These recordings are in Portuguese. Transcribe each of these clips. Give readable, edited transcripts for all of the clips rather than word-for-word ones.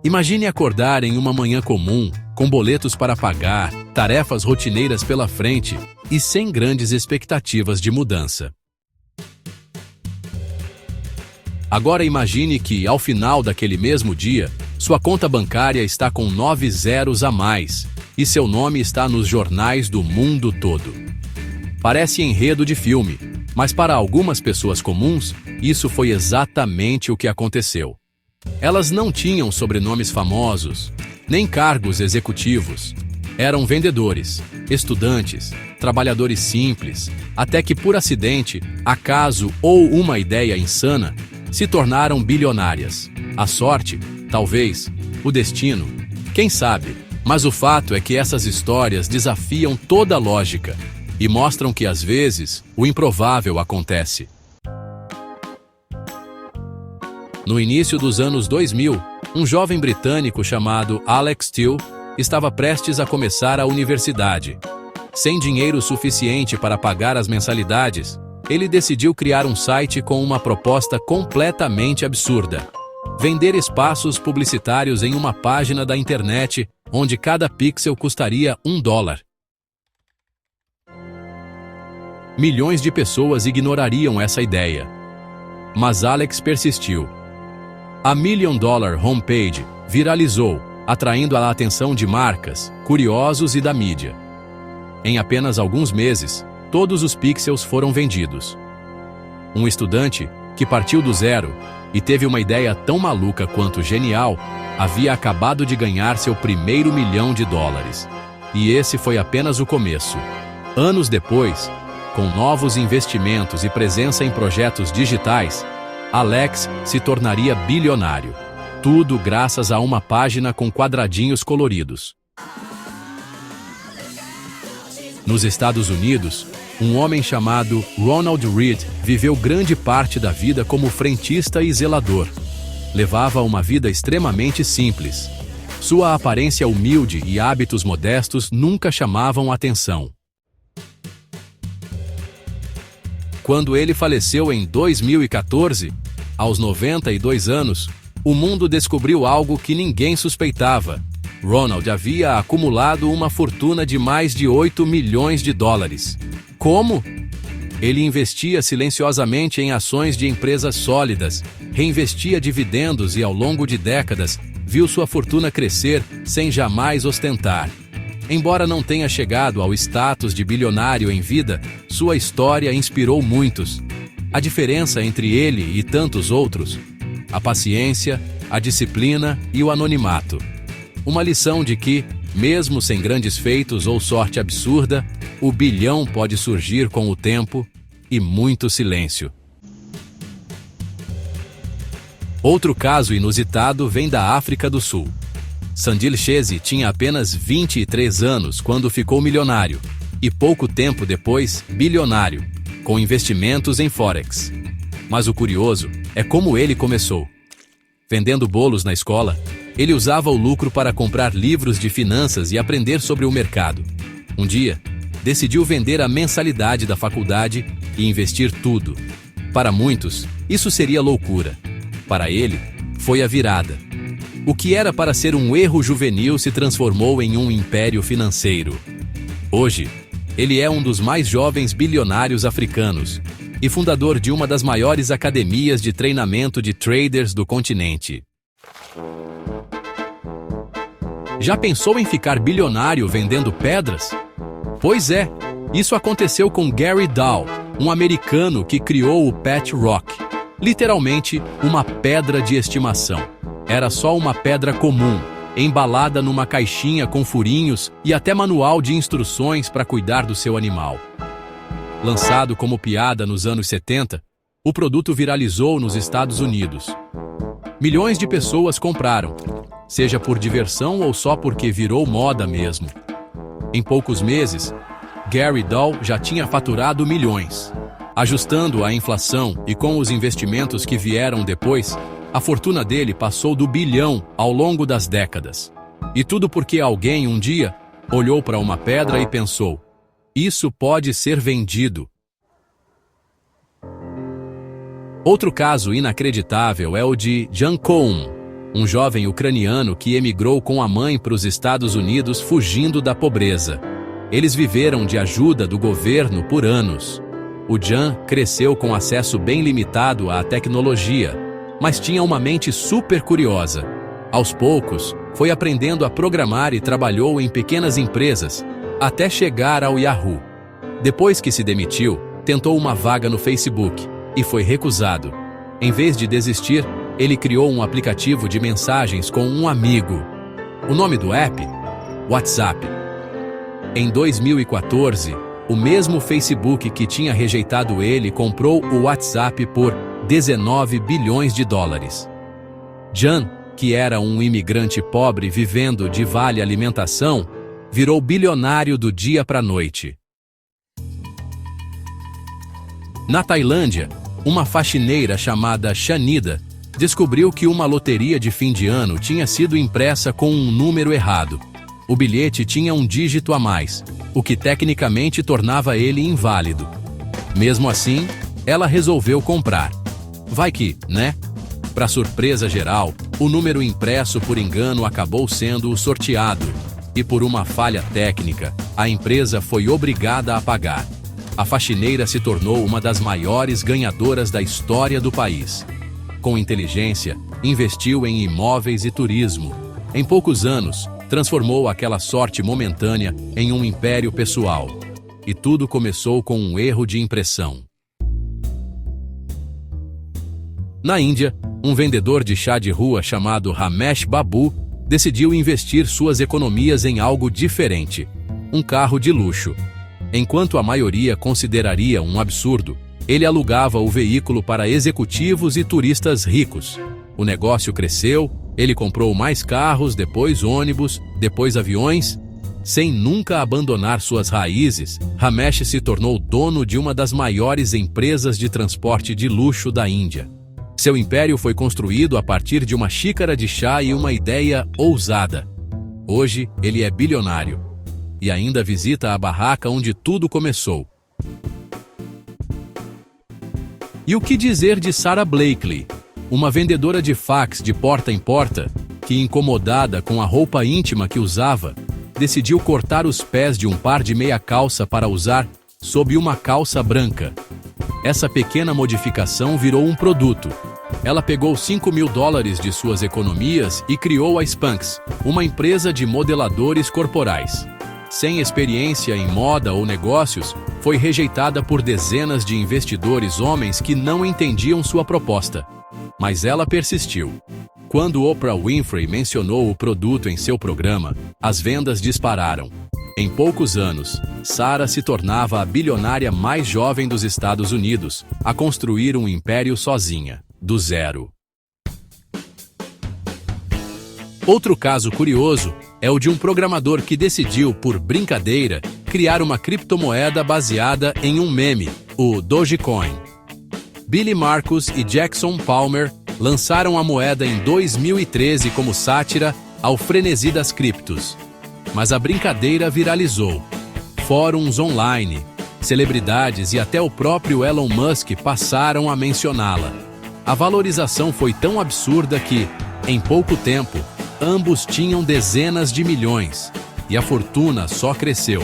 Imagine acordar em uma manhã comum, com boletos para pagar, tarefas rotineiras pela frente e sem grandes expectativas de mudança. Agora imagine que, ao final daquele mesmo dia, sua conta bancária está com 9 zeros a mais e seu nome está nos jornais do mundo todo. Parece enredo de filme, mas para algumas pessoas comuns, isso foi exatamente o que aconteceu. Elas não tinham sobrenomes famosos, nem cargos executivos. Eram vendedores, estudantes, trabalhadores simples, até que por acidente, acaso ou uma ideia insana, se tornaram bilionárias. A sorte, talvez, o destino, quem sabe, mas o fato é que essas histórias desafiam toda a lógica e mostram que às vezes o improvável acontece. No início dos anos 2000, um jovem britânico chamado Alex Steele estava prestes a começar a universidade. Sem dinheiro suficiente para pagar as mensalidades, ele decidiu criar um site com uma proposta completamente absurda: vender espaços publicitários em uma página da internet onde cada pixel custaria $1. Milhões de pessoas ignorariam essa ideia. Mas Alex persistiu. A $1 Million Homepage viralizou, atraindo a atenção de marcas, curiosos e da mídia. Em apenas alguns meses, todos os pixels foram vendidos. Um estudante, que partiu do zero e teve uma ideia tão maluca quanto genial, havia acabado de ganhar seu primeiro $1 milhão. E esse foi apenas o começo. Anos depois, com novos investimentos e presença em projetos digitais, Alex se tornaria bilionário. Tudo graças a uma página com quadradinhos coloridos. Nos Estados Unidos, um homem chamado Ronald Read viveu grande parte da vida como frentista e zelador. Levava uma vida extremamente simples. Sua aparência humilde e hábitos modestos nunca chamavam atenção. Quando ele faleceu em 2014, aos 92 anos, o mundo descobriu algo que ninguém suspeitava. Ronald havia acumulado uma fortuna de mais de $8 milhões. Como? Ele investia silenciosamente em ações de empresas sólidas, reinvestia dividendos e, ao longo de décadas, viu sua fortuna crescer sem jamais ostentar. Embora não tenha chegado ao status de bilionário em vida, sua história inspirou muitos. A diferença entre ele e tantos outros: a paciência, a disciplina e o anonimato. Uma lição de que, mesmo sem grandes feitos ou sorte absurda, o bilhão pode surgir com o tempo e muito silêncio. Outro caso inusitado vem da África do Sul. Sandile Chese tinha apenas 23 anos quando ficou milionário, e pouco tempo depois, bilionário, com investimentos em Forex. Mas o curioso é como ele começou. Vendendo bolos na escola, ele usava o lucro para comprar livros de finanças e aprender sobre o mercado. Um dia, decidiu vender a mensalidade da faculdade e investir tudo. Para muitos, isso seria loucura. Para ele, foi a virada. O que era para ser um erro juvenil se transformou em um império financeiro. Hoje, ele é um dos mais jovens bilionários africanos e fundador de uma das maiores academias de treinamento de traders do continente. Já pensou em ficar bilionário vendendo pedras? Pois é, isso aconteceu com Gary Dow, um americano que criou o Pet Rock, literalmente uma pedra de estimação. Era só uma pedra comum, embalada numa caixinha com furinhos e até manual de instruções para cuidar do seu animal. Lançado como piada nos anos 70, o produto viralizou nos Estados Unidos. Milhões de pessoas compraram, seja por diversão ou só porque virou moda mesmo. Em poucos meses, Gary Dow já tinha faturado milhões. Ajustando a inflação e com os investimentos que vieram depois, a fortuna dele passou do bilhão ao longo das décadas. E tudo porque alguém um dia olhou para uma pedra e pensou: isso pode ser vendido. Outro caso inacreditável é o de Jan Koum, um jovem ucraniano que emigrou com a mãe para os Estados Unidos fugindo da pobreza. Eles viveram de ajuda do governo por anos. O Jan cresceu com acesso bem limitado à tecnologia, mas tinha uma mente super curiosa. Aos poucos, foi aprendendo a programar e trabalhou em pequenas empresas, até chegar ao Yahoo. Depois que se demitiu, tentou uma vaga no Facebook e foi recusado. Em vez de desistir, ele criou um aplicativo de mensagens com um amigo. O nome do app? WhatsApp. Em 2014, o mesmo Facebook que tinha rejeitado ele comprou o WhatsApp por 19 bilhões de dólares. Jan, que era um imigrante pobre vivendo de vale alimentação, virou bilionário do dia para a noite. Na Tailândia, uma faxineira chamada Shanida descobriu que uma loteria de fim de ano tinha sido impressa com um número errado. O bilhete tinha um dígito a mais, o que tecnicamente tornava ele inválido. Mesmo assim, ela resolveu comprar. Vai que, né? Para surpresa geral, o número impresso por engano acabou sendo o sorteado, e por uma falha técnica, a empresa foi obrigada a pagar. A faxineira se tornou uma das maiores ganhadoras da história do país. Com inteligência, investiu em imóveis e turismo. Em poucos anos, transformou aquela sorte momentânea em um império pessoal. E tudo começou com um erro de impressão. Na Índia, um vendedor de chá de rua chamado Ramesh Babu decidiu investir suas economias em algo diferente: um carro de luxo. Enquanto a maioria consideraria um absurdo, ele alugava o veículo para executivos e turistas ricos. O negócio cresceu, ele comprou mais carros, depois ônibus, depois aviões. Sem nunca abandonar suas raízes, Ramesh se tornou dono de uma das maiores empresas de transporte de luxo da Índia. Seu império foi construído a partir de uma xícara de chá e uma ideia ousada. Hoje, ele é bilionário. E ainda visita a barraca onde tudo começou. E o que dizer de Sarah Blakely, uma vendedora de fax de porta em porta, que, incomodada com a roupa íntima que usava, decidiu cortar os pés de um par de meia-calça para usar sob uma calça branca. Essa pequena modificação virou um produto. Ela pegou $5.000 de suas economias e criou a Spanx, uma empresa de modeladores corporais. Sem experiência em moda ou negócios, foi rejeitada por dezenas de investidores homens que não entendiam sua proposta. Mas ela persistiu. Quando Oprah Winfrey mencionou o produto em seu programa, as vendas dispararam. Em poucos anos, Sarah se tornava a bilionária mais jovem dos Estados Unidos, a construir um império sozinha, do zero. Outro caso curioso é o de um programador que decidiu, por brincadeira, criar uma criptomoeda baseada em um meme, o Dogecoin. Billy Marcus e Jackson Palmer lançaram a moeda em 2013 como sátira ao frenesi das criptos. Mas a brincadeira viralizou. Fóruns online, celebridades e até o próprio Elon Musk passaram a mencioná-la. A valorização foi tão absurda que, em pouco tempo, ambos tinham dezenas de milhões, e a fortuna só cresceu.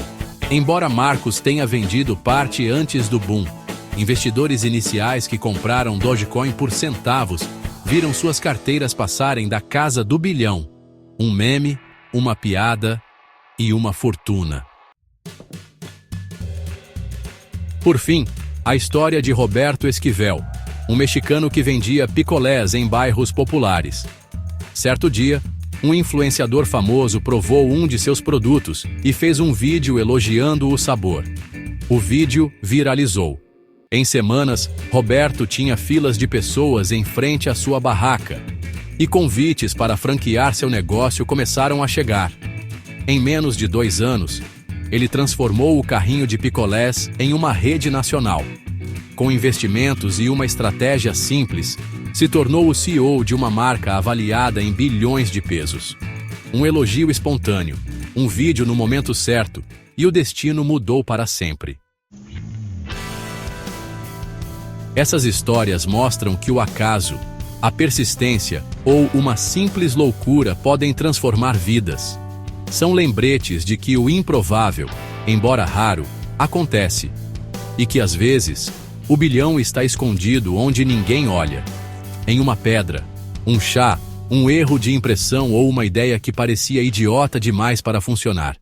Embora Marcus tenha vendido parte antes do boom, investidores iniciais que compraram Dogecoin por centavos viram suas carteiras passarem da casa do bilhão. Um meme, uma piada e uma fortuna. Por fim, a história de Roberto Esquivel, um mexicano que vendia picolés em bairros populares. Certo dia, um influenciador famoso provou um de seus produtos e fez um vídeo elogiando o sabor. O vídeo viralizou. Em semanas, Roberto tinha filas de pessoas em frente à sua barraca, e convites para franquear seu negócio começaram a chegar. Em menos de 2 anos, ele transformou o carrinho de picolés em uma rede nacional. Com investimentos e uma estratégia simples, se tornou o CEO de uma marca avaliada em bilhões de pesos. Um elogio espontâneo, um vídeo no momento certo, e o destino mudou para sempre. Essas histórias mostram que o acaso, A persistência ou uma simples loucura podem transformar vidas. São lembretes de que o improvável, embora raro, acontece. E que às vezes, o bilhão está escondido onde ninguém olha. Em uma pedra, um chá, um erro de impressão ou uma ideia que parecia idiota demais para funcionar.